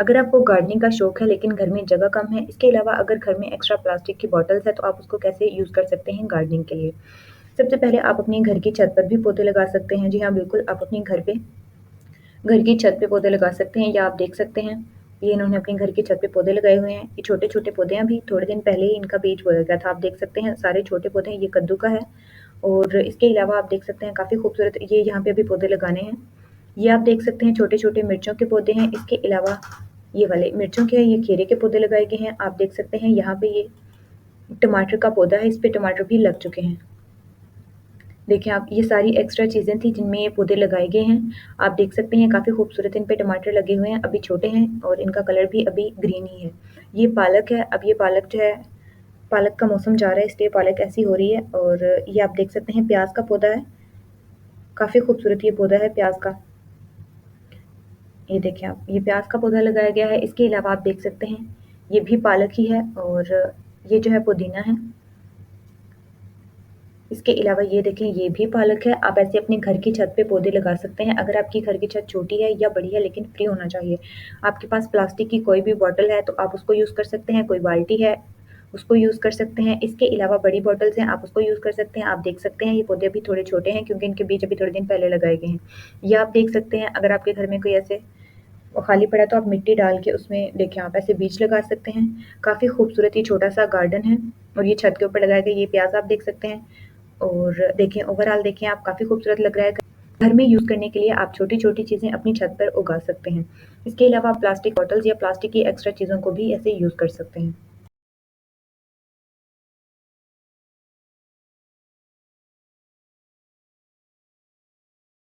अगर आपको गार्डनिंग का शौक है लेकिन घर में जगह कम है, इसके अलावा अगर घर में एक्स्ट्रा प्लास्टिक की बॉटल्स है तो आप उसको कैसे यूज़ कर सकते हैं गार्डनिंग के लिए। सबसे पहले आप अपने घर की छत पर भी पौधे लगा सकते हैं। जी हाँ, बिल्कुल आप अपने घर की छत पे पौधे लगा सकते हैं, या आप देख सकते हैं ये इन्होंने अपने घर की छत पे पौधे लगाए हुए हैं। ये छोटे-छोटे पौधे हैं, अभी थोड़े दिन पहले ही इनका बीज बोया गया था। आप देख सकते हैं सारे छोटे पौधे हैं, ये कद्दू का है। और इसके अलावा आप देख सकते हैं काफ़ी खूबसूरत ये यहाँ पे भी पौधे लगाने हैं। ये आप देख सकते हैं छोटे-छोटे मिर्चों के पौधे हैं। इसके अलावा ये वाले मिर्चों के, ये खीरे के पौधे लगाए गए हैं। आप देख सकते हैं यहाँ पे ये टमाटर का पौधा है, इस पे टमाटर भी लग चुके हैं। देखिए आप, ये सारी एक्स्ट्रा चीज़ें थी जिनमें ये पौधे लगाए गए हैं। आप देख सकते हैं काफ़ी खूबसूरत इन पे टमाटर लगे हुए हैं, अभी छोटे हैं और इनका कलर भी अभी ग्रीन ही है। ये पालक है, अब ये पालक जो है, पालक का मौसम जा रहा है इसलिए पालक ऐसी हो रही है। और ये आप देख सकते हैं प्याज का पौधा है, काफ़ी खूबसूरत ये पौधा है प्याज का। ये देखिए आप, ये प्याज का पौधा लगाया गया है। इसके अलावा आप देख सकते हैं ये भी पालक ही है, और ये जो है पुदीना है। इसके अलावा ये देखें ये भी पालक है। आप ऐसे अपने घर की छत पे पौधे लगा सकते हैं। अगर आपकी घर की छत छोटी है या बड़ी है लेकिन फ्री होना चाहिए। आपके पास प्लास्टिक की कोई भी बॉटल है तो आप उसको यूज़ कर सकते हैं, कोई बाल्टी है उसको यूज़ कर सकते हैं। इसके अलावा बड़ी बॉटल्स हैं, आप उसको यूज़ कर सकते हैं। आप देख सकते हैं ये पौधे अभी थोड़े छोटे हैं क्योंकि इनके बीज अभी थोड़े दिन पहले लगाए गए हैं। या आप देख सकते हैं अगर आपके घर में कोई ऐसे खाली पड़ा है तो आप मिट्टी डाल के उसमें देखें आप ऐसे बीज लगा सकते हैं। काफ़ी खूबसूरत ये छोटा-सा गार्डन है और ये छत के ऊपर लगाया गया। ये प्याज़ आप देख सकते हैं। और देखें ओवरऑल देखें आप, काफ़ी खूबसूरत लग रहा है। घर में यूज़ करने के लिए आप छोटी-छोटी चीज़ें अपनी छत पर उगा सकते हैं। इसके अलावा आप प्लास्टिक बॉटल्स या प्लास्टिक की एक्स्ट्रा चीज़ों को भी ऐसे यूज़ कर सकते हैं।